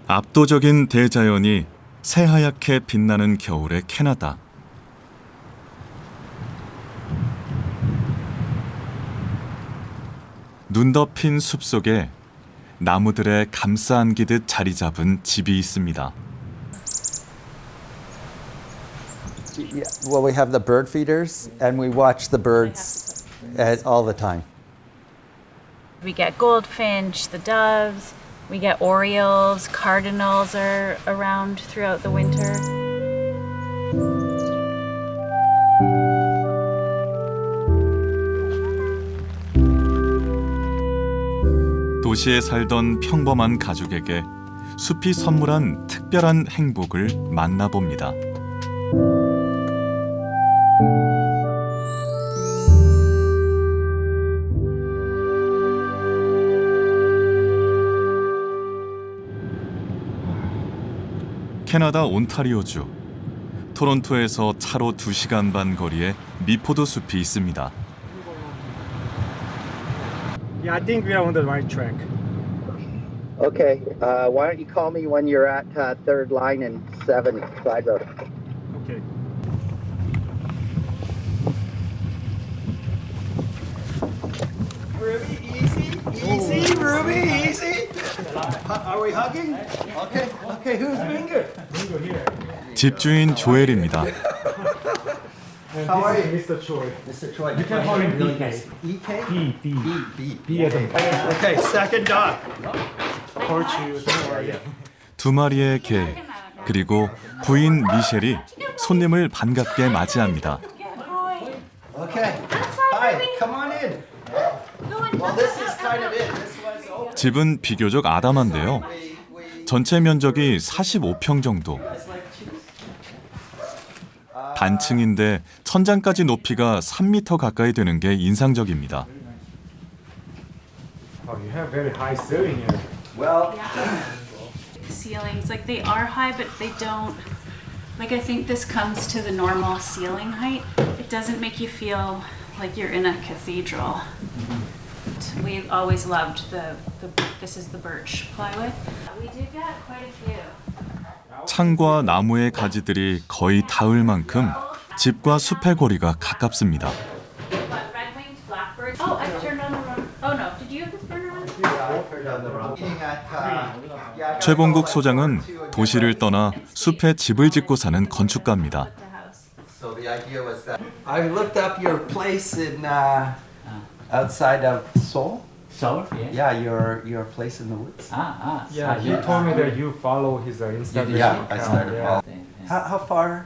압도적인 대자연이 새하얗게 빛나는 겨울의 캐나다. 눈 덮인 숲속에 나무들에 감싸 안기듯 자리 잡은 집이 있습니다. Well, we have the bird feeders, and we watch the birds all the time. We get goldfinch, the doves, we get orioles, cardinals are around throughout the winter. 도시에 살던 평범한 가족에게 숲이 선물한 특별한 행복을 만나봅니다. 캐나다 온타리오주 토론토에서 차로 2시간 반 거리에 미포도 숲이 있습니다. Yeah, I think we are on the right track. Okay, why don't you call me when you're at third line and 7 side road? Okay. Ruby, easy, Ruby, easy. Are we hugging? Okay, who's Minger? Bingo here. 집주인 조엘입니다. And How are this is Mr. Choi. Mr. Choi, You can call him BK. EK? B as in Okay, second dog. Portuguese. Don't worry. 두 마리의 개 그리고 부인 미셸이 손님을 반갑게 맞이합니다. Okay. Hi, come on in. Well, this is kind of it. This was open. 집은 비교적 아담한데요. 전체 면적이 45평 정도. 단층인데 천장까지 높이가 3m 가까이 되는 게 인상적입니다. Oh, you have very high ceiling here. Well, Ceilings, like they are high, but they don't, like I think this comes to the normal ceiling height. It doesn't make you feel like you're in a cathedral. We've always loved this is the birch plywood. We do get quite a few. 창과 나무의 가지들이 거의 닿을 만큼 집과 숲의 거리가 가깝습니다. Red-winged blackbirds. Oh, I've turned on the run. Oh no, did you have this burner on? 최봉국 소장은 도시를 떠나 숲에 집을 짓고 사는 건축가입니다. so the idea was that I looked up your place in outside of Seoul. Seoul? Yeah. Yeah, your place in the woods. Yeah, he told me that you follow his Instagram. Yeah, I started Yeah. following. How far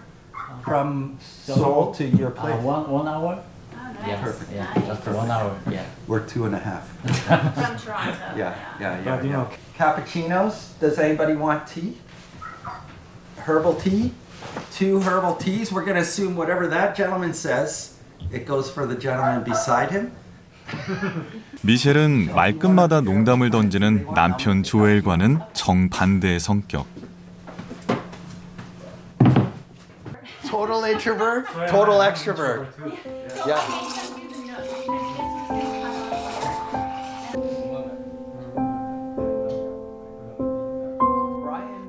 from Seoul to your place? 1 hour? Oh, nice. Yeah, Perfect. Yeah, just 1 hour. Yeah. We're 2.5. From Toronto. Yeah. But you know, Cappuccinos. Does anybody want tea? Herbal tea? 2 herbal teas. We're going to assume whatever that gentleman says, it goes for the gentleman beside him. 미셸은 말끝마다 농담을 던지는 남편 조엘과는 정반대의 성격. Total introvert, total extrovert. Yeah.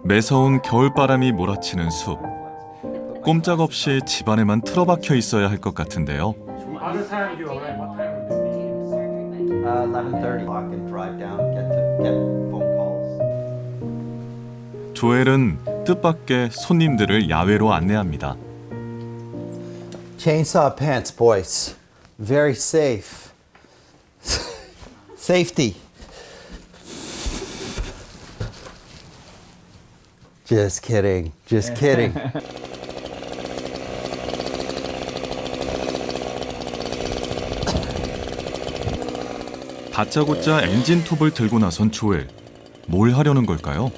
매서운 겨울바람이 몰아치는 숲. 꼼짝없이 집안에만 틀어박혀 있어야 할 것 같은데요. other time you arrive. What time is it? 11:30. Walk and drive down. Get phone calls. 조엘은 뜻밖의 손님들을 야외로 안내합니다. Chainsaw pants, boys. Very safe. Safety. Just kidding. Just kidding. 다짜고짜 엔진 톱을 들고 나선 조엘. 뭘 하려는 걸까요?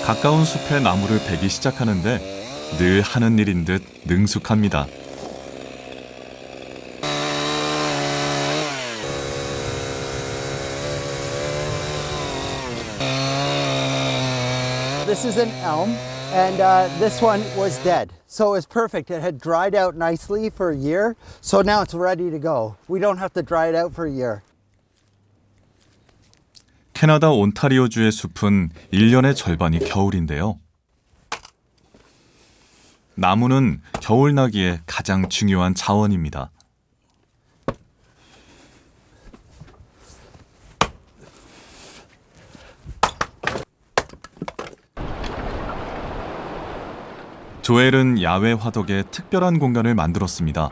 가까운 숲에 나무를 베기 시작하는데 늘 하는 일인 듯 능숙합니다. This is an elm, And this one was dead. So it was perfect. It had dried out nicely for a year. So now it's ready to go. We don't have to dry it out for a year. 캐나다 온타리오주의 숲은 1년의 절반이 겨울인데요. 나무는 겨울나기에 가장 중요한 자원입니다. 조엘은 야외 화덕에 특별한 공간을 만들었습니다.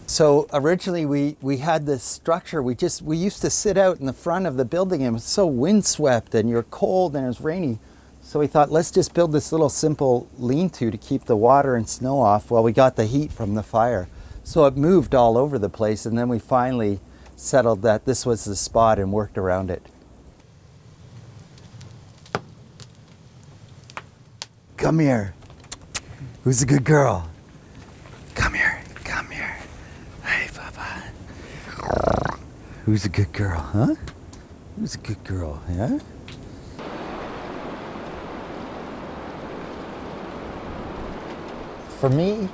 So originally we had this structure. We used to sit out in the front of the building and it was so windswept and you're cold and it was rainy. So we thought, let's just build this little simple lean-to to keep the water and snow off while we got the heat from the fire. So it moved all over the place and then we finally settled that this was the spot and worked around it. Come here. Who's a good girl? Come here. Come here. Hey, Papa. Who's a good girl, huh? Who's a good girl, yeah? For me,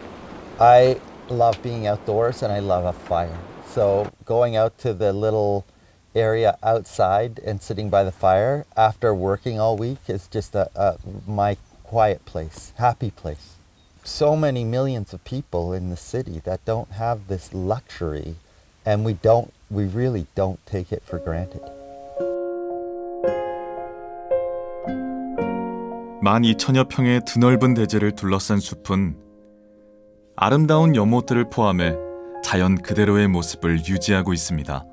I love being outdoors and I love a fire. So going out to the little area outside and sitting by the fire after working all week is just my quiet place, happy place. So many millions of people in the city that don't have this luxury, and we really don't take it for granted. 12,000여 평의 드넓은 대지를 둘러싼 숲은 아름다운 연못들을 포함해 자연 그대로의 모습을 유지하고 있습니다.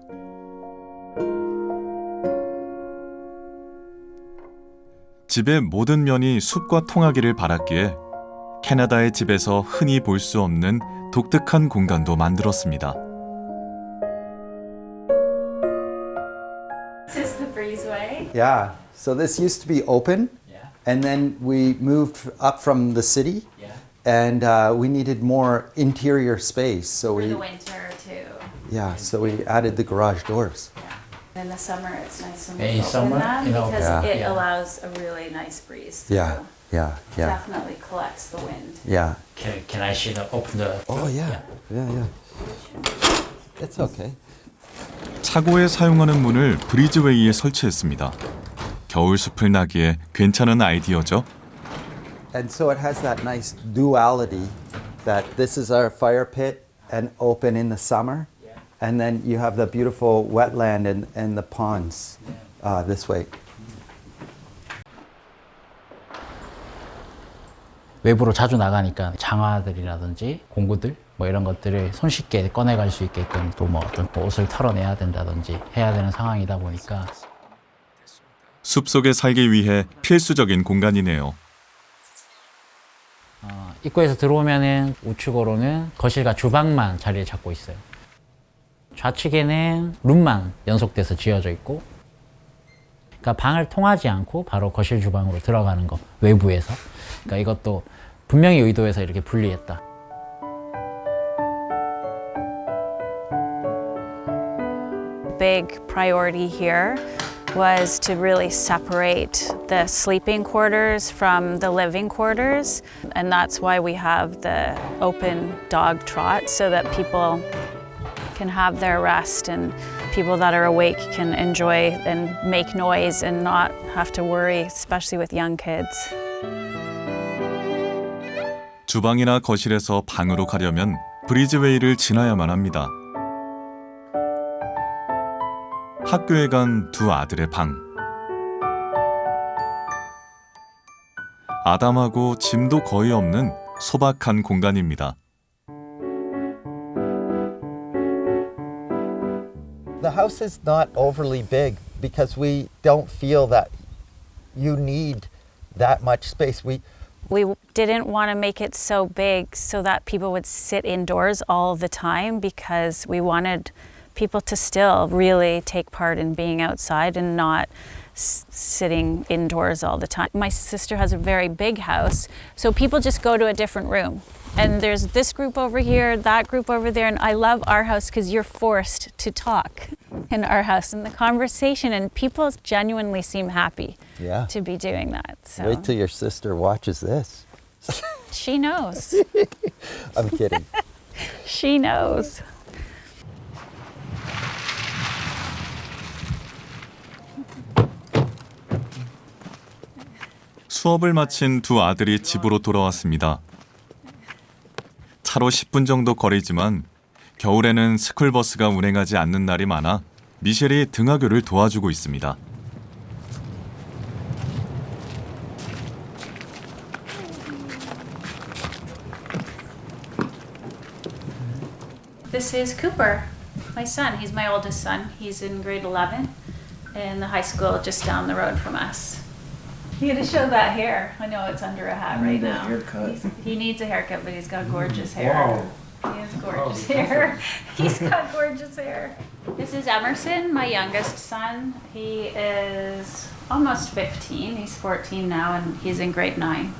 집의 모든 면이 숲과 통하기를 바랐기에 캐나다의 집에서 흔히 볼 수 없는 독특한 공간도 만들었습니다. This is the breezeway. Yeah, so this used to be open, Yeah. and then we moved up from the city, Yeah. and we needed more interior space. So For we, the winter too. so we added the garage doors. In the summer, it's nice when In we open summer, them you know, because Yeah. it Yeah. allows a really nice breeze through. Yeah. Definitely collects the wind. Yeah. Can I see open the? Oh yeah. It's okay. 차고에 사용하는 문을 브리즈웨이에 설치했습니다. 겨울 숲을 나기에 괜찮은 아이디어죠. And so it has that nice duality that this is our fire pit and open in the summer. And then you have the beautiful wetland and the ponds this way. 외부로 자주 나가니까 장화들이라든지 공구들 뭐 이런 것들을 손쉽게 꺼내갈 수 있게끔 또 뭐 어떤 옷을 털어내야 된다든지 해야 되는 상황이다 보니까 숲속에 살기 위해 필수적인 공간이네요. 입구에서 들어오면은 우측으로는 거실과 주방만 자리를 잡고 있어요. 좌측에는 룸만 연속돼서 지어져 있고, 그러니까 방을 통하지 않고 바로 거실 주방으로 들어가는 거 외부에서. 그러니까 이것도 분명히 의도해서 이렇게 분리했다. Big priority here was to really separate the sleeping quarters from the living quarters, and that's why we have the open dog trot so that people can have their rest and people that are awake can enjoy and make noise and not have to worry, especially with young kids. 주방이나 거실에서 방으로 가려면 브리즈웨이를 지나야만 합니다. 학교에 간 두 아들의 방. 아담하고 짐도 거의 없는 소박한 공간입니다. The house is not overly big because we don't feel that you need that much space. We didn't want to make it so big so that people would sit indoors all the time because we wanted people to still really take part in being outside and not sitting indoors all the time. My sister has a very big house, so people just go to a different room. And there's this group over here, that group over there, and I love our house because you're forced to talk. in our house and the conversation, and people genuinely seem happy Yeah. to be doing that. So Wait till your sister watches this. she knows. I'm kidding. She knows. 수업을 마친 두 아들이 집으로 돌아왔습니다. 차로 10분 정도 거리지만 겨울에는 스쿨버스가 운행하지 않는 날이 많아 미셸이 등하교를 도와주고 있습니다. This is Cooper, my son. He's my oldest son. He's in grade 11 in the high school just down the road from us. He had to show that hair. I know it's under a hat right now. He needs a haircut, but he's got gorgeous hair. Wow. He has gorgeous hair. He's got gorgeous hair. This is Emerson, my youngest son. He is almost 15. He's 14 now, and he's in grade 9.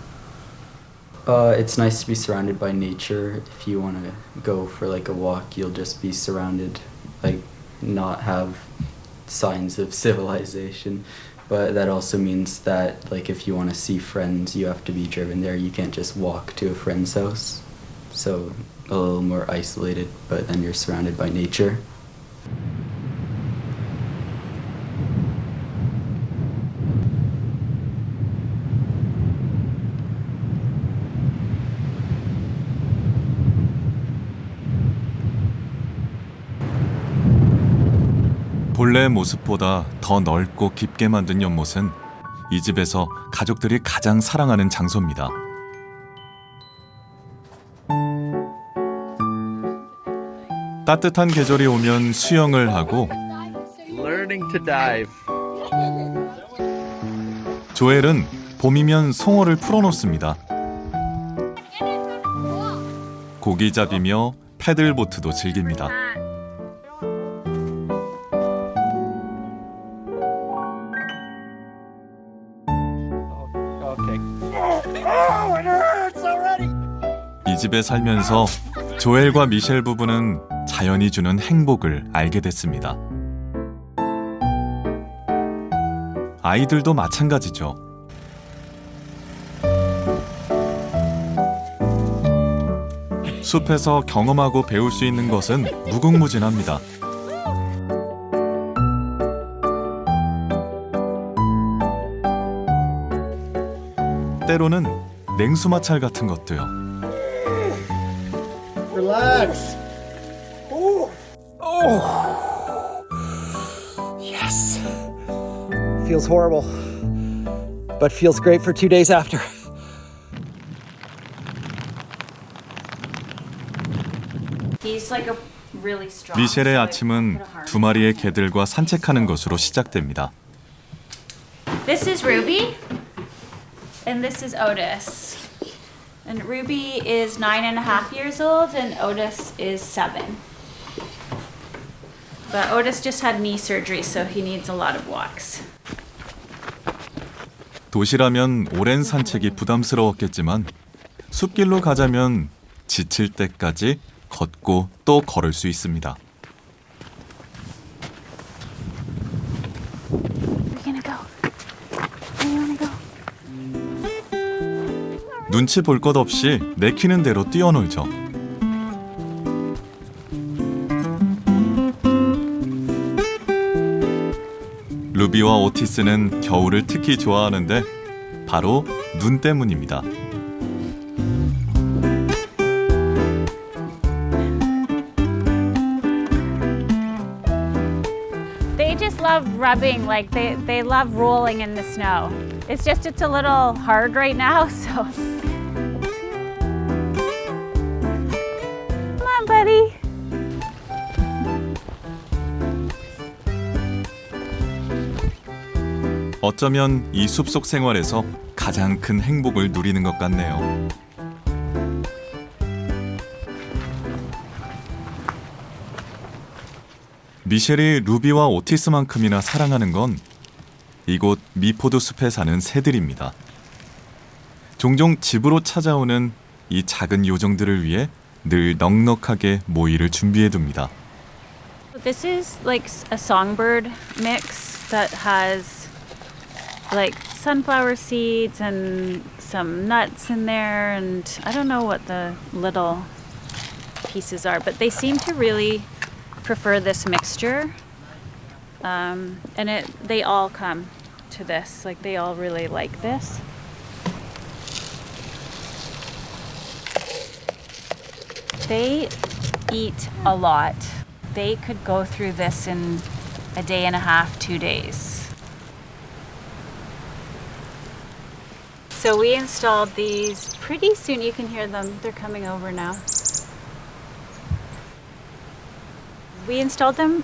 It's nice to be surrounded by nature. If you want to go for like a walk, you'll just be surrounded, like not have signs of civilization. But that also means that like if you want to see friends, you have to be driven there. You can't just walk to a friend's house. So a little more isolated, but then you're surrounded by nature. 본래의 모습보다 더 넓고 깊게 만든 연못은 이 집에서 가족들이 가장 사랑하는 장소입니다. 따뜻한 계절이 오면 수영을 하고 Learning to dive. 조엘은 봄이면 송어를 풀어놓습니다. 고기잡이며 패들보트도 즐깁니다. 이 집에 살면서 조엘과 미셸 부부는 자연이 주는 행복을 알게 됐습니다. 아이들도 마찬가지죠. 숲에서 경험하고 배울 수 있는 것은 무궁무진합니다. 때로는 냉수 마찰 같은 것도요. Relax. Yes. Feels horrible, but feels great for 2 days after. He's like a really strong. 미셸의 아침은 두 마리의 개들과 산책하는 것으로 시작됩니다. This is Ruby, and this is Otis. And Ruby is 9.5 years old, and Otis is 7. But Otis just had knee surgery, so he needs a lot of walks. 도시라면 오랜 산책이 부담스러웠겠지만 숲길로 가자면 지칠 때까지 걷고 또 걸을 수 있습니다. We're gonna go. Where you wanna go? 눈치 볼 것 없이 내키는 대로 뛰어놀죠. 루비와 오티스는 겨울을 특히 좋아하는데 바로 눈 때문입니다. They just love rubbing, like they love rolling in the snow. It's a little hard right now, so. Come on, buddy. 어쩌면 이 숲속 생활에서 가장 큰 행복을 누리는 것 같네요. 미셸이 루비와 오티스만큼이나 사랑하는 건 이곳 미포드 숲에 사는 새들입니다. 종종 집으로 찾아오는 이 작은 요정들을 위해 늘 넉넉하게 모이를 준비해둡니다. This is like a songbird mix that has like sunflower seeds and some nuts in there, and I don't know what the little pieces are, but they seem to really prefer this mixture. And they all come to this, like they all really like this. They eat a lot. They could go through this in a day and a half, 2 days. So we installed these pretty soon. You can hear them. They're coming over now. We installed them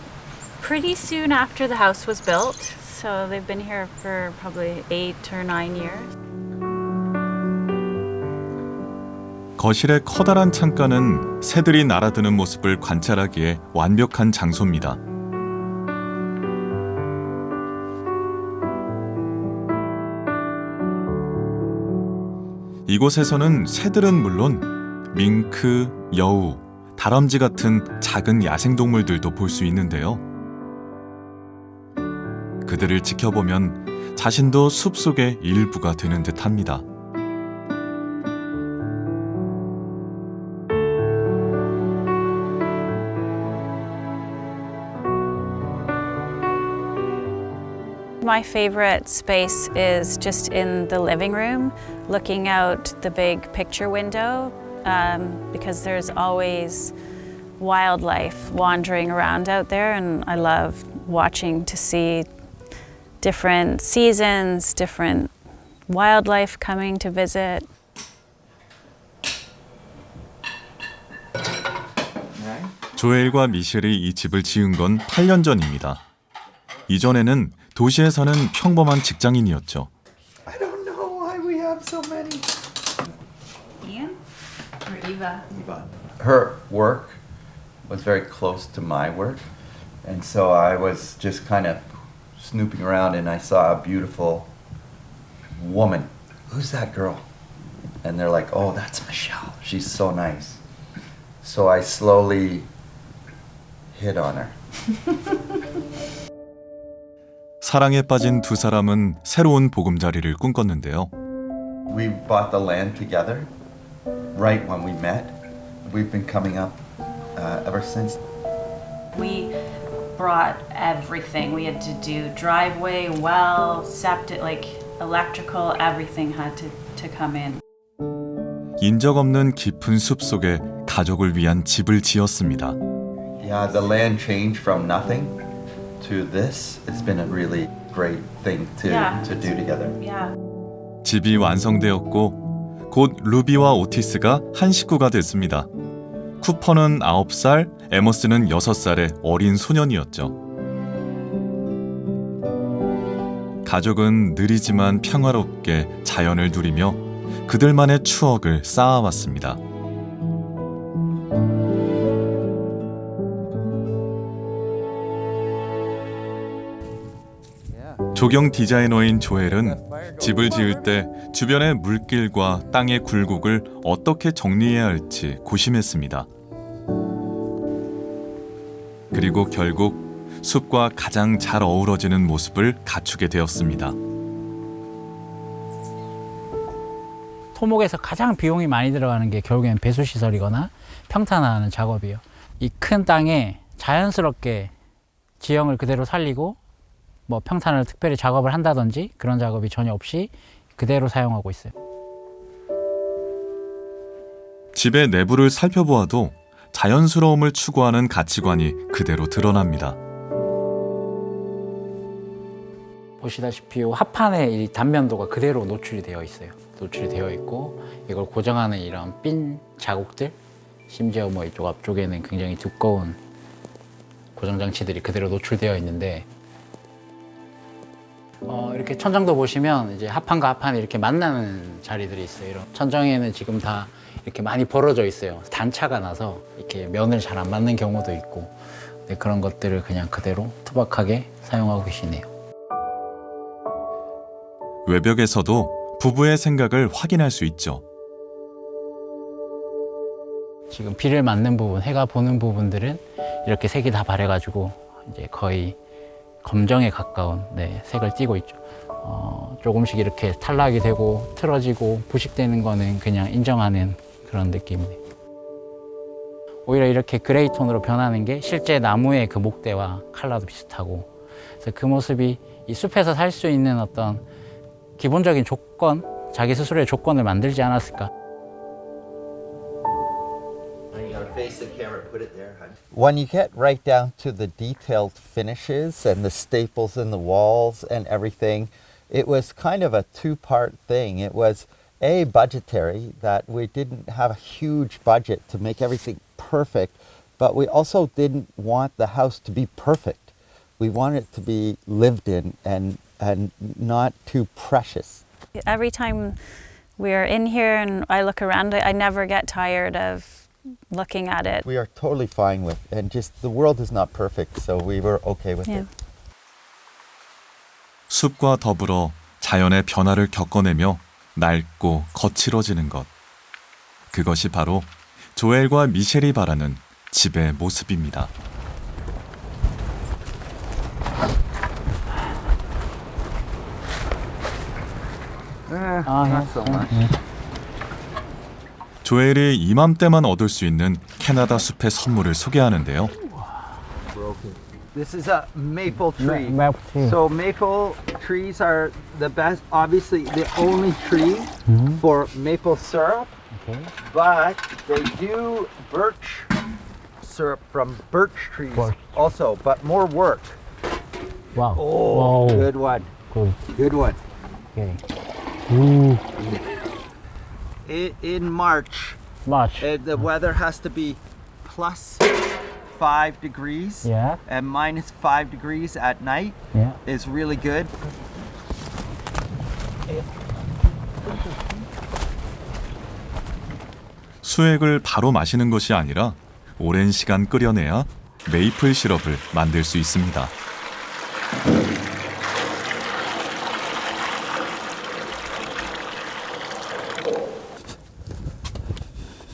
pretty soon after the house was built. So they've been here for probably 8 or 9 years. 거실의 커다란 창가는 새들이 날아드는 모습을 관찰하기에 완벽한 장소입니다. 이곳에서는 새들은 물론 밍크, 여우, 다람쥐 같은 작은 야생동물들도 볼 수 있는데요. 그들을 지켜보면 자신도 숲속의 일부가 되는 듯합니다. My favorite space is just in the living room, looking out the big picture window, because there's always wildlife wandering around out there, and I love watching to see different seasons, different wildlife coming to visit. 조엘과 미셸이 이 집을 지은 건 8년 전입니다. 이전에는 도시에 사는 평범한 직장인이었죠. I don't know why we have so many. Ian or Eva? Her work was very close to my work, and so I was just kind of snooping around and I saw a beautiful woman. Who's that girl? And they're like, oh, that's Michelle. She's so nice. So I slowly hit on her. 사랑에 빠진 두 사람은 새로운 보금자리를 꿈꿨는데요. We bought the land together right when we met. We've been coming up ever since. We brought everything. We had to do driveway, well, septic, like electrical, everything had to come in. 인적 없는 깊은 숲 속에 가족을 위한 집을 지었습니다. Yeah, the land changed from nothing to this. It's been a really great thing to do together. Yeah. 집이 완성되었고 곧 루비와 오티스가 한 식구가 됐습니다. 쿠퍼는 9살, 에머스는 6살의 어린 소년이었죠. 가족은 느리지만 평화롭게 자연을 누리며 그들만의 추억을 쌓아왔습니다. 조경 디자이너인 조엘은 집을 지을 때 주변의 물길과 땅의 굴곡을 어떻게 정리해야 할지 고심했습니다. 그리고 결국 숲과 가장 잘 어우러지는 모습을 갖추게 되었습니다. 토목에서 가장 비용이 많이 들어가는 게 결국엔 배수시설이거나 평탄화하는 작업이에요. 이 큰 땅에 자연스럽게 지형을 그대로 살리고 뭐 평탄을 특별히 작업을 한다든지 그런 작업이 전혀 없이 그대로 사용하고 있어요. 집의 내부를 살펴보아도 자연스러움을 추구하는 가치관이 그대로 드러납니다. 보시다시피 합판의 이 단면도가 그대로 노출이 되어 있어요. 노출이 되어 있고 이걸 고정하는 이런 핀 자국들, 심지어 뭐 이쪽 앞쪽에는 굉장히 두꺼운 고정 장치들이 그대로 노출되어 있는데 이렇게 천장도 보시면 이제 합판과 합판이 이렇게 만나는 자리들이 있어요. 이런 천정에는 지금 다 이렇게 많이 벌어져 있어요. 단차가 나서 이렇게 면을 잘 안 맞는 경우도 있고 네, 그런 것들을 그냥 그대로 투박하게 사용하고 계시네요. 외벽에서도 부부의 생각을 확인할 수 있죠. 지금 비를 맞는 부분, 해가 보는 부분들은 이렇게 색이 다 바래가지고 이제 거의 검정에 가까운 색을 띠고 있죠. 조금씩 이렇게 탈락이 되고 틀어지고 부식되는 거는 그냥 인정하는 그런 느낌이에요. 오히려 이렇게 그레이 톤으로 변하는 게 실제 나무의 그 목대와 컬러도 비슷하고, 그래서 그 모습이 이 숲에서 살 수 있는 어떤 기본적인 조건, 자기 스스로의 조건을 만들지 않았을까. When you get right down to the detailed finishes and the staples in the walls and everything, it was kind of a two-part thing. It was budgetary, that we didn't have a huge budget to make everything perfect, but we also didn't want the house to be perfect. We wanted it to be lived in and not too precious. Every time we're in here and I look around it, I never get tired of looking at it. We are totally fine with, and just the world is not perfect, so we were okay with Yeah. it. 숲과 더불어 자연의 변화를 겪어내며 낡고 거칠어지는 것. 그것이 바로 조엘과 미셸이 바라는 집의 모습입니다. Not so much. 조엘이 이맘때만 얻을 수 있는 캐나다 숲의 선물을 소개하는데요. This is a maple tree. maple tree. So maple trees are the best, obviously the only tree for maple syrup, Okay. but they do birch syrup from birch trees Birch. also, but more work. 와우. Oh, good one. Good. Good one. Okay. Ooh. In March, Much. the weather has to be plus 5 degrees Yeah. and minus 5 degrees at night Yeah. is really good. 수액을 바로 마시는 것이 아니라 오랜 시간 끓여내야 메이플 시럽을 만들 수 있습니다.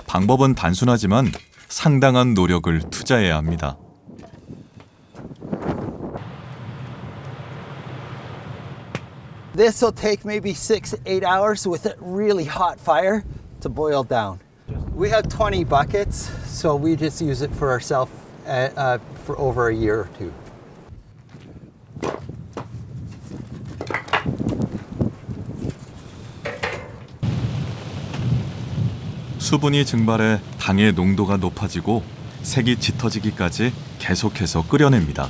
방법은 단순하지만 상당한 노력을 투자해야 합니다. This will take maybe 6-8 hours with a really hot fire to boil down. We have 20 buckets, so we just use it for ourselves for over a year or two. 수분이 증발해 당의 농도가 높아지고 색이 짙어지기까지 계속해서 끓여냅니다.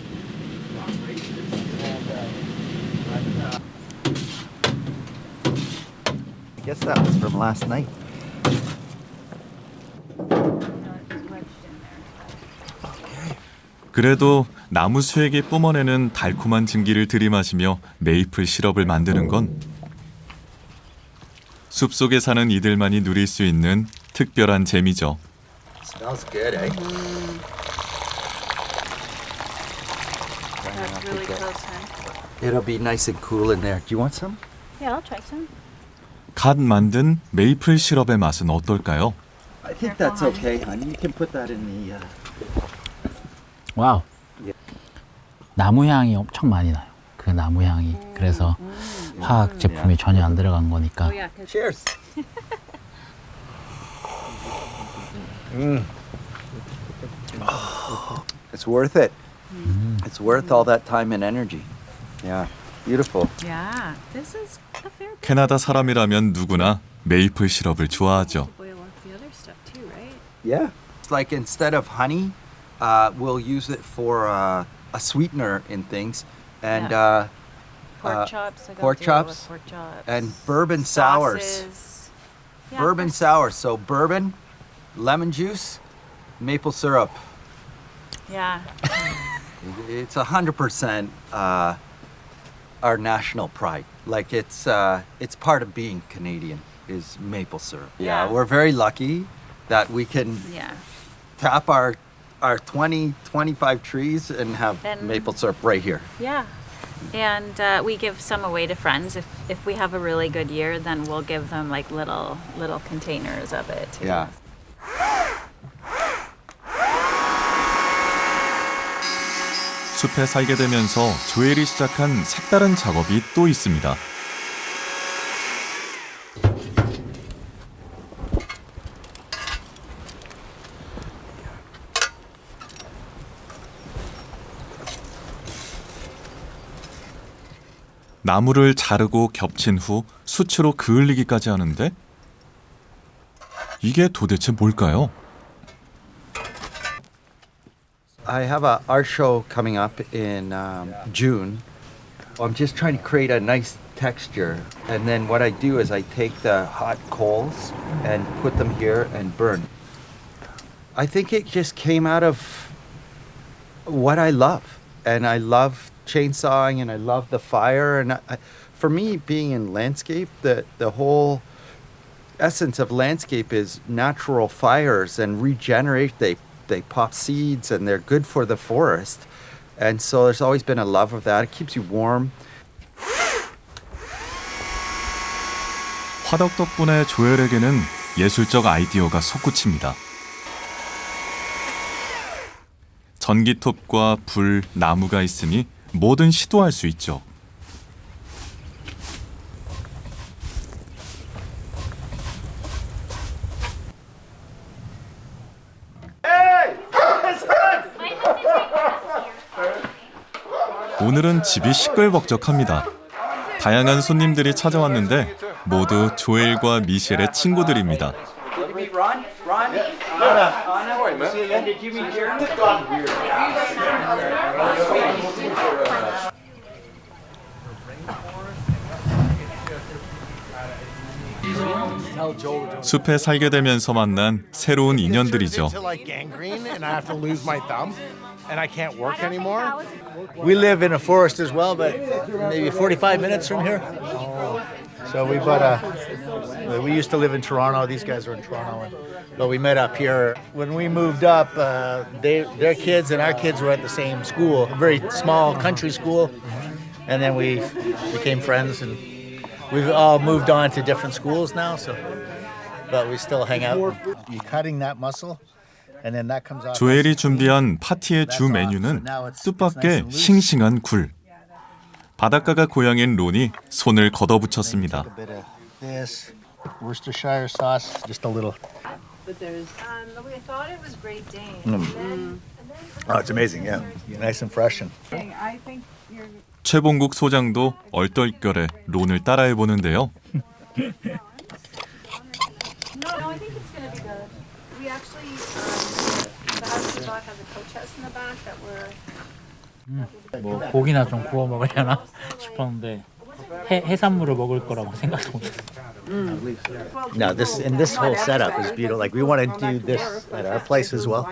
I guess that was from last night. 그래도 나무 수액이 뿜어내는 달콤한 증기를 들이마시며 메이플 시럽을 만드는 건 숲속에 사는 이들만이 누릴 수 있는 특별한 재미죠. Smells good, eh? That's really close, huh? It'll be nice and cool in there. Do you want some? Yeah, I'll try some. 갓 만든 메이플 시럽의 맛은 어떨까요? I think that's okay, honey. You can put that in the... 와우. 예. 나무 향이 엄청 많이 나요. 그 나무 향이. 그래서 화학 제품이 전혀 안 들어간 거니까. yeah, 'cause Cheers. It's worth it. It's worth all that time and energy. Yeah, beautiful. yeah, this is a fair bit. 캐나다 사람이라면 누구나 메이플 시럽을 좋아하죠. Boil off the other stuff too, right? Yeah. It's like instead of honey, we'll use it for a sweetener in things, and Pork chops. I got pork to deal with chops pork chops. and bourbon sours. Sauces. Yeah, Bourbon there's- sours. So bourbon, lemon juice, maple syrup. Yeah. It's 100% our national pride. Like it's part of being Canadian is maple syrup. Yeah. We're very lucky that we can Yeah. tap our 20, 25 trees and have And- maple syrup right here. Yeah. And we give some away to friends. If we have a really good year, then we'll give them like little containers of it. to Yeah. 숲에 살게 되면서 조엘이 시작한 색다른 작업이 또 있습니다. 나무를 자르고 겹친 후 수치로 그을리기까지 하는데 이게 도대체 뭘까요? I have an art show coming up in June. I'm just trying to create a nice texture. And then what I do is I take the hot coals and put them here and burn. I think it just came out of what I love. And I love chainsawing and I love the fire. And for me, being in landscape, the whole essence of landscape is natural fires and regenerate. They pop seeds and they're good for the forest. And so there's always been a love of that. It keeps you warm. 화덕 덕분에 조엘에게는 예술적 아이디어가 솟구칩니다. 전기톱과 불, 나무가 있으니 뭐든 시도할 수 있죠. 오늘은 집이 시끌벅적합니다. 다양한 손님들이 찾아왔는데 모두 조엘과 미셸의 친구들입니다. 숲에 살게 되면서 만난 새로운 인연들이죠. And I can't work anymore. We live in a forest as well, but maybe 45 minutes from here. So we bought a. We used to live in Toronto. These guys are in Toronto, but we met up here. When we moved up, their kids and our kids were at the same school, a very small country school, and then we became friends, and we've all moved on to different schools now. So, but we still hang out. You cutting that mussel? 조엘이 준비한 파티의 주 메뉴는 뜻밖의 싱싱한 굴. 바닷가가 고향인 론이 손을 걷어붙였습니다. Worcestershire sauce, just a little. We thought it was Great Dane. Oh, it's amazing, yeah. Nice and fresh. I think you're. 최봉국 소장도 얼떨결에 론을 따라해 보는데요. No, I think it's going to be good. We actually, the house we bought has a coach house in the back that we're. 뭐 고기나 좀 구워 먹으려나 싶었는데 해산물을 먹을 거라고 생각도 못했어요. No, this whole setup is beautiful. Like we want to do this at our place as well.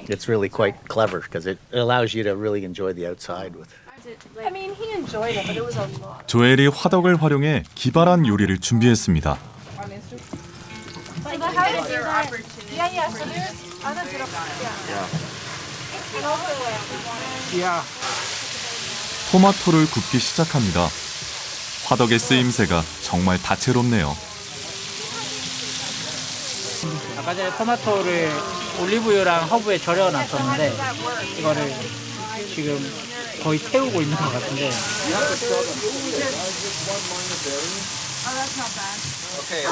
It's really quite clever because it allows you to really enjoy the outside with. I mean, he enjoyed it, but it was a lot. 조엘이 화덕을 활용해 기발한 요리를 준비했습니다. So the house is there. Yeah. So there's other bit of And also, we wanted. 토마토를 굽기 시작합니다. 화덕의 쓰임새가 정말 다채롭네요. 아까 전에 토마토를 올리브유랑 허브에 절여놨었는데 이거를 지금 거의 태우고 있는 것 같은데. Oh, that's not bad. Okay.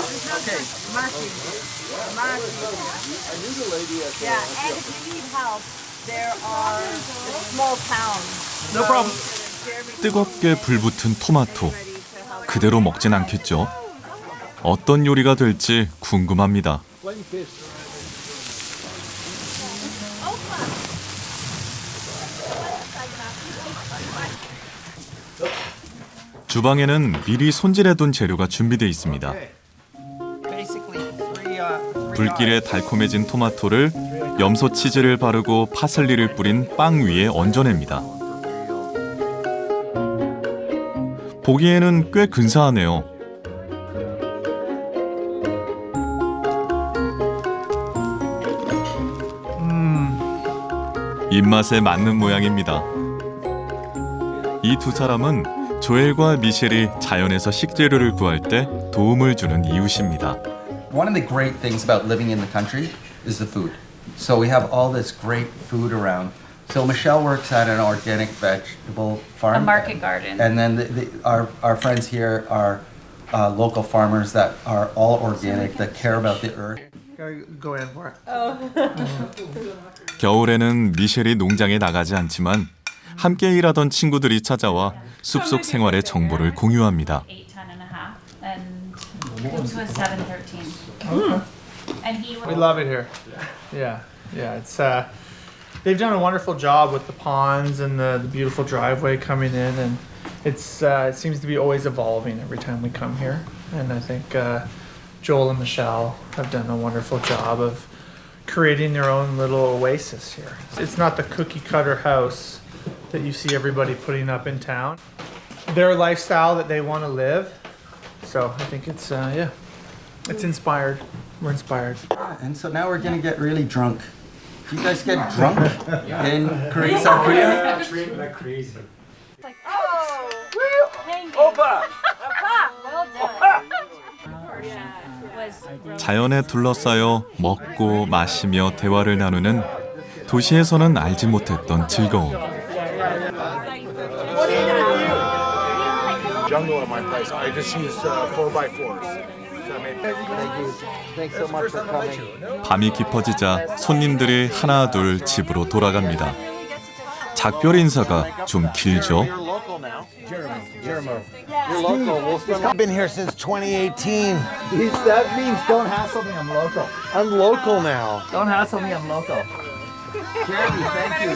Yeah, and if you need help, there are small towns. No problem. 뜨겁게 불붙은 토마토. 그대로 먹진 않겠죠? 어떤 요리가 될지 궁금합니다. 주방에는 미리 손질해둔 재료가 준비되어 있습니다. 불길에 달콤해진 토마토를 염소 치즈를 바르고 파슬리를 뿌린 빵 위에 얹어냅니다. 보기에는 꽤 근사하네요. 입맛에 맞는 모양입니다. 이 두 사람은 조엘과 미셸이 자연에서 식재료를 구할 때 도움을 주는 이웃입니다. One of the great things about living in the country is the food. So we have all this great food around. So Michelle works at an organic vegetable farm. A market garden. And then our friends here are local farmers that are all organic, that care about the earth. Go in for it. 겨울에는 미셸이 농장에 나가지 않지만 함께 일하던 친구들이 찾아와 숲속 생활의 정보를 공유합니다. 8, 10 and a half, and Coops was 7, 13. And he We love it here. Yeah, it's they've done a wonderful job with the ponds and the beautiful driveway coming in, and it seems to be always evolving every time we come here. And I think Joel and Michelle have done a wonderful job of creating their own little oasis here. It's not the cookie cutter house that you see everybody putting up in town. Their lifestyle that they want to live. So I think it's it's inspired. We're inspired. And so now we're gonna get really drunk. Do you guys get drunk in Korea, South Korea? Drink like crazy. Like, oh, hanging. Opa! Well done. 자연에 둘러싸여 먹고 마시며 대화를 나누는 도시에서는 알지 못했던 즐거움. Jungle at my place. I just use 4x4s. Thanks so much for coming. 밤이 깊어지자 손님들이 하나 둘 집으로 돌아갑니다. 작별 인사가 좀 길죠? You're local now. Jeremy. You're local. I've been here since 2018. That means don't hassle me, I'm local. I'm local now. Don't hassle me, I'm local. Jeremy, thank you.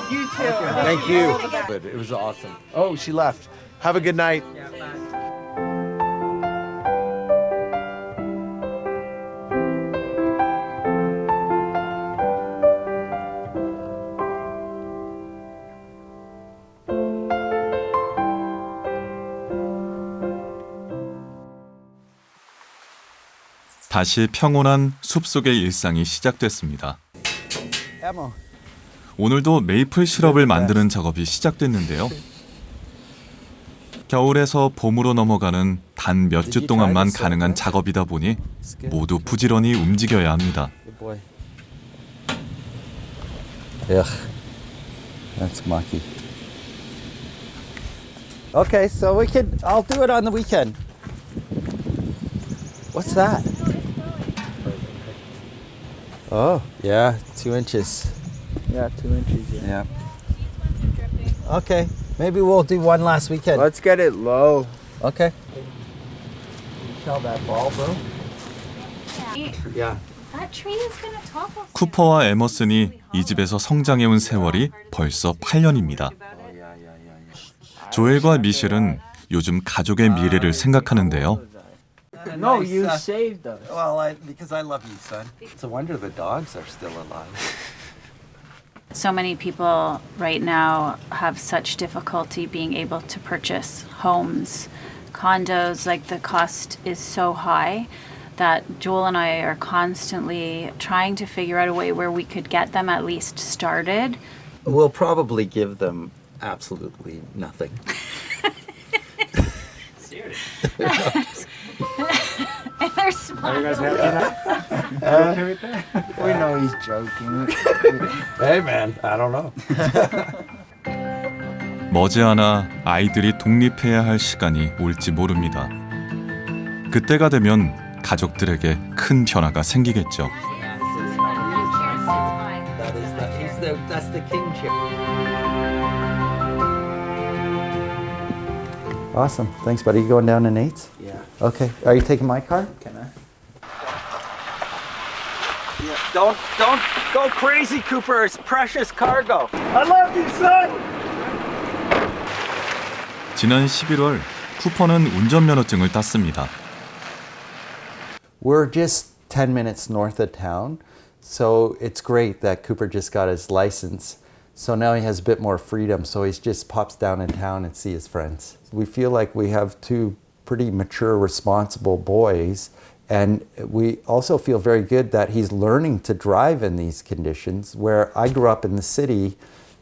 You too. Thank you. It was awesome. Oh, she left. Have a good night. 다시 평온한 숲속의 일상이 시작됐습니다. Emma. 오늘도 메이플 시럽을 만드는 작업이 시작됐는데요. 겨울에서 봄으로 넘어가는 단 몇 주 동안만 가능한 작업이다 보니 모두 부지런히 움직여야 합니다. Good boy. Ugh, that's mucky. Okay, so I'll do it on the weekend. What's that? Oh, yeah, 2 inches. Yeah, 2 inches. Yeah. Okay, maybe we'll do one last weekend. Let's get it low. Okay. Tell that ball, bro. Yeah. That tree is gonna topple. 쿠퍼와 에머슨이 이 집에서 성장해온 세월이 벌써 8년입니다. 조엘과 미셸은 요즘 가족의 미래를 생각하는데요. No, you saved us. Well, because I love you, son. It's a wonder the dogs are still alive. So many people right now have such difficulty being able to purchase homes, condos. Like the cost is so high that Joel and I are constantly trying to figure out a way where we could get them at least started. We'll probably give them absolutely nothing. And they're smart. Are you guys happy now? Okay with that? We know he's joking. Hey, man, I don't know. 머지않아 아이들이 독립해야 할 시간이 올지 모릅니다. 그때가 되면 가족들에게 큰 변화가 생기겠죠. That's the kingship. Awesome. Thanks, buddy. You going down in 8s? Yeah. Okay. Are you taking my car? Can I? Yeah. Don't go crazy, Cooper. It's precious cargo. I love you, son. 지난 11월 쿠퍼는 운전면허증을 땄습니다. We're just 10 minutes north of town, so it's great that Cooper just got his license. So now he has a bit more freedom, so he just pops down in town and see his friends. We feel like we have 2 pretty mature, responsible boys, and we also feel very good that he's learning to drive in these conditions, where I grew up in the city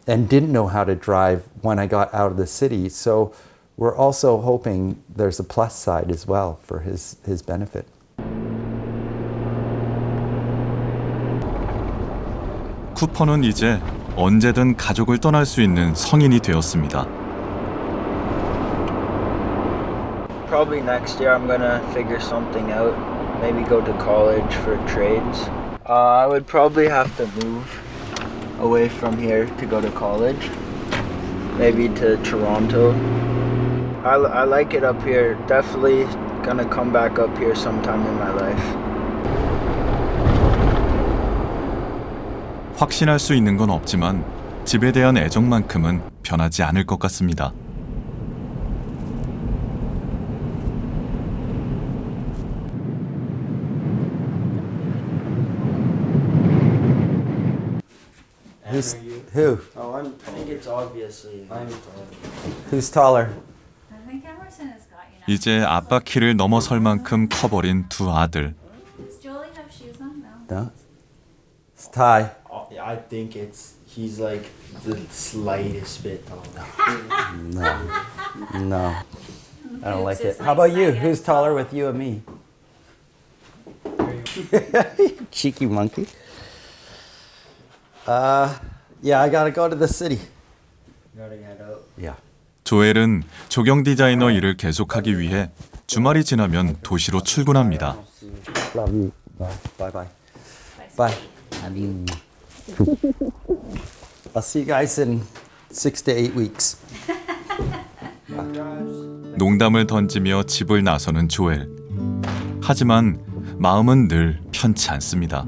and didn't know how to drive when I got out of the city. So we're also hoping there's a plus side as well for his benefit. 쿠퍼는 이제 언제든 가족을 떠날 수 있는 성인이 되었습니다. Probably next year I'm gonna figure something out. Maybe go to college for trades. I would probably have to move away from here to go to college. Maybe to Toronto. I like it up here. Definitely gonna come back up here sometime in my life. 확신할 수 있는 건 없지만 집에 대한 애정만큼은 변하지 않을 것 같습니다. Who? Oh, I think it's obviously. Who's taller? I think Emerson has got you now. 이제 아빠 키를 넘어설 만큼 커버린 두 아들. Does Jolie have shoes on? No. No. It's Ty. I think he's like the slightest bit taller. No. I don't like it. How about you? Who's taller with you and me? Cheeky monkey. Yeah, I gotta go to the city. Gotta get out. Yeah. 조엘은 조경 디자이너 일을 계속하기 위해 주말이 지나면 도시로 출근합니다. Love you. Bye bye. Bye. I'll see you guys in 6 to 8 weeks. 농담을 던지며 집을 나서는 조엘. 하지만 마음은 늘 편치 않습니다.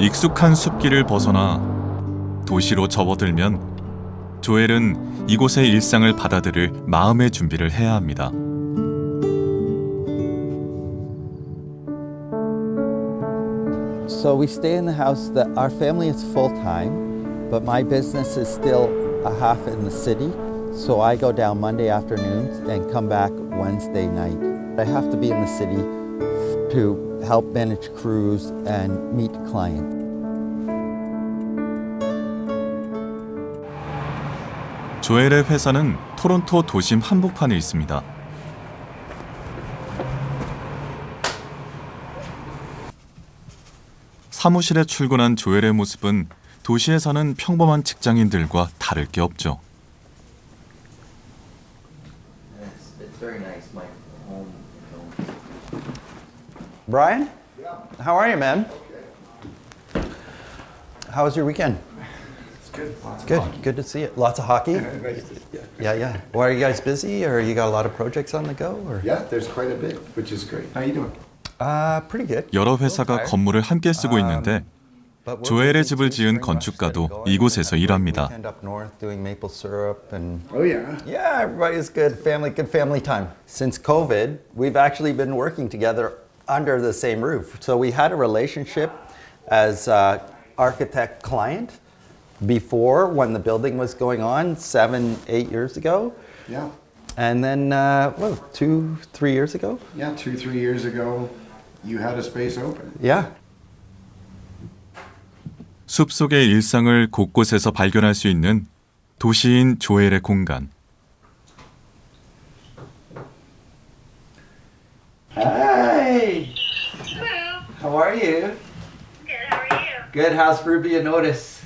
익숙한 숲길을 벗어나 도시로 접어들면 조엘은 이곳의 일상을 받아들일 마음의 준비를 해야 합니다. So we stay in the house that our family is full-time, but my business is still a half in the city. So I go down Monday afternoons and come back Wednesday night. I have to be in the city to help manage crews and meet clients. 조엘의 회사는 토론토 도심 한복판에 있습니다. 사무실에 출근한 조엘의 모습은 도시에 사는 평범한 직장인들과 다를 게 없죠. It's very nice, my home. Brian? Yeah. How are you, man? Okay. How was your weekend? It's good. Good. Good to see you. Lots of hockey? Yeah. Well, are you guys busy, or you got a lot of projects on the go? Or? Yeah, there's quite a bit, which is great. How you doing? Pretty good. 여러 회사가 건물을 함께 쓰고 있는데 조엘의 집을 지은 건축가도 이곳에서 일합니다. Oh yeah. Yeah, everybody's good family time. Since COVID, we've actually been working together under the same roof. So we had a relationship as architect-client before, when the building was going on 7-8 years ago. Yeah. And then, 2-3 years ago? Yeah, 2-3 years ago, you had a space open. Yeah. 숲속의 일상을 곳곳에서 발견할 수 있는 도시인 조엘의 공간. Hi. Hello. How are you? Good. How are you? Good. How's Ruby and Otis?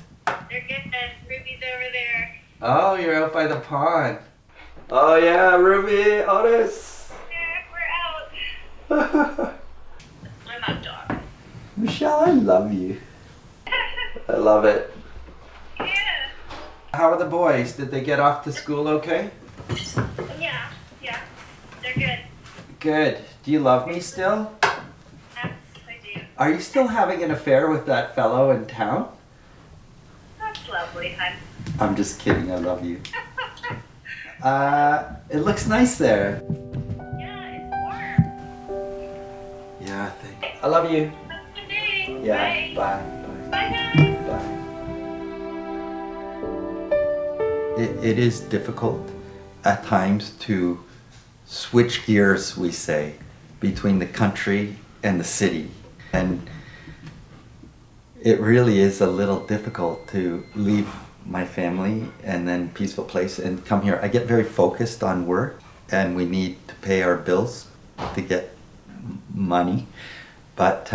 They're good. Ruby's over there. Oh, you're out by the pond. Oh yeah, Ruby, Otis. Yeah, we're out. I'm out dog. Michelle, I love you. I love it. Yeah. How are the boys? Did they get off to school okay? Yeah. They're good. Good. Do you love me still? Yes, I do. Are you still having an affair with that fellow in town? That's lovely, hon. I'm just kidding, I love you. It looks nice there. Yeah, it's warm. Yeah, I think. I love you. Have a good day. Yeah, bye. Bye, guys. It is difficult at times to switch gears, we say, between the country and the city. And it really is a little difficult to leave my family and then peaceful place and come here. I get very focused on work, and we need to pay our bills to get money, but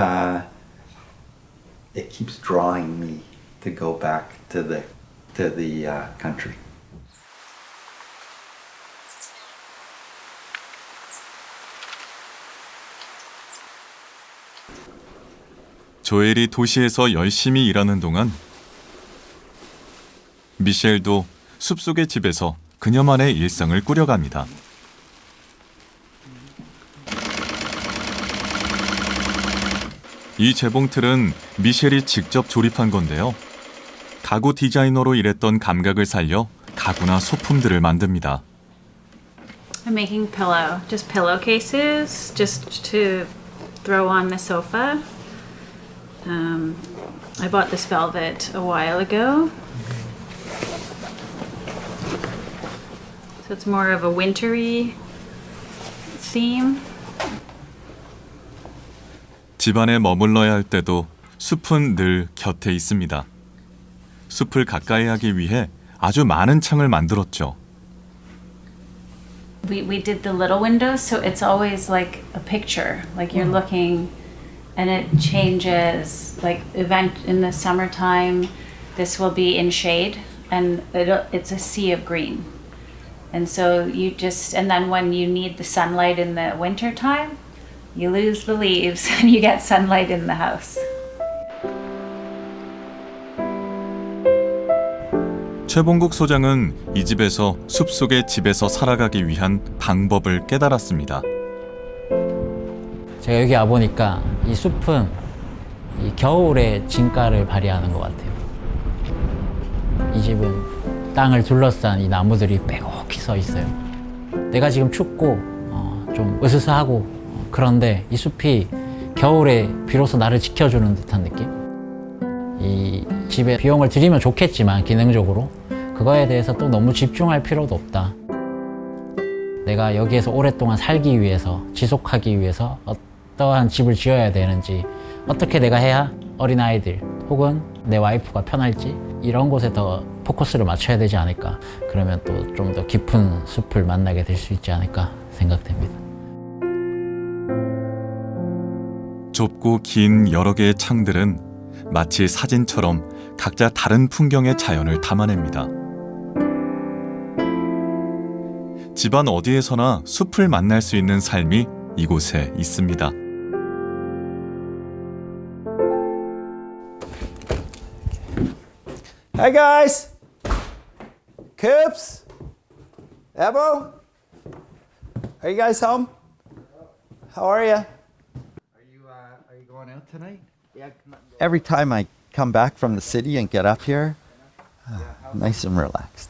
it keeps drawing me to go back to the country. 조엘이 도시에서 열심히 일하는 동안 미셸도 숲속의 집에서 그녀만의 일상을 꾸려갑니다. 이 재봉틀은 미셸이 직접 조립한 건데요. 가구 디자이너로 일했던 감각을 살려 가구나 소품들을 만듭니다. I'm making just pillowcases, just to throw on the sofa. I bought this velvet a while ago. So it's more of a wintry theme. 집안에 머물러야 할 때도 숲은 늘 곁에 있습니다. 숲을 가까이 하기 위해 아주 많은 창을 만들었죠. We did the little windows, so it's always like a picture, like you're looking, and it changes. Like event in the summertime, this will be in shade, and it's a sea of green. And so and then when you need the sunlight in the winter time, you lose the leaves and you get sunlight in the house. 최봉국 소장은 이 집에서 숲속의 집에서 살아가기 위한 방법을 깨달았습니다. 제가 여기 와보니까 이 숲은 이 겨울의 진가를 발휘하는 것 같아요. 이 집은 땅을 둘러싼 이 나무들이 빼곡히 서 있어요. 내가 지금 춥고 좀 으스스하고 그런데 이 숲이 겨울에 비로소 나를 지켜주는 듯한 느낌? 이 집에 비용을 들이면 좋겠지만 기능적으로 그거에 대해서 또 너무 집중할 필요도 없다. 내가 여기에서 오랫동안 살기 위해서, 지속하기 위해서 어떠한 집을 지어야 되는지, 어떻게 내가 해야 어린아이들 혹은 내 와이프가 편할지 이런 곳에 더 포커스를 맞춰야 되지 않을까. 그러면 또 좀 더 깊은 숲을 만나게 될 수 있지 않을까 생각됩니다. 좁고 긴 여러 개의 창들은 마치 사진처럼 각자 다른 풍경의 자연을 담아냅니다. 집안 어디에서나 숲을 만날 수 있는 삶이 이곳에 있습니다. Hi guys! Coops? Ebo? Are you guys home? How are you? Are you going out tonight? Yeah. Every time I come back from the city and get up here, nice and relaxed.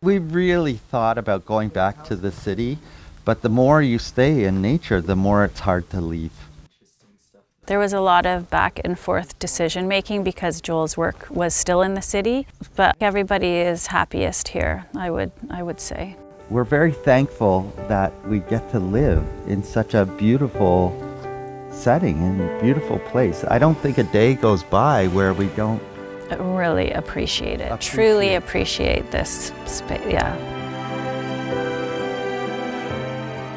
We really thought about going back to the city, but the more you stay in nature, the more it's hard to leave. There was a lot of back and forth decision making because Joel's work was still in the city, but everybody is happiest here, I would say. We're very thankful that we get to live in such a beautiful setting and a beautiful place. I don't think a day goes by where we don't really appreciate it. Truly appreciate this space. Yeah.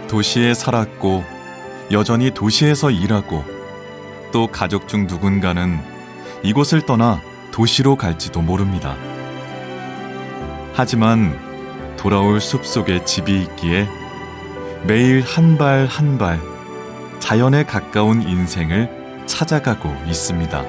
도시에 살았고 여전히 도시에서 일하고 또 가족 중 누군가는 이곳을 떠나 도시로 갈지도 모릅니다. 하지만 돌아올 숲속에 집이 있기에 매일 한 발 한 발 자연에 가까운 인생을 찾아가고 있습니다.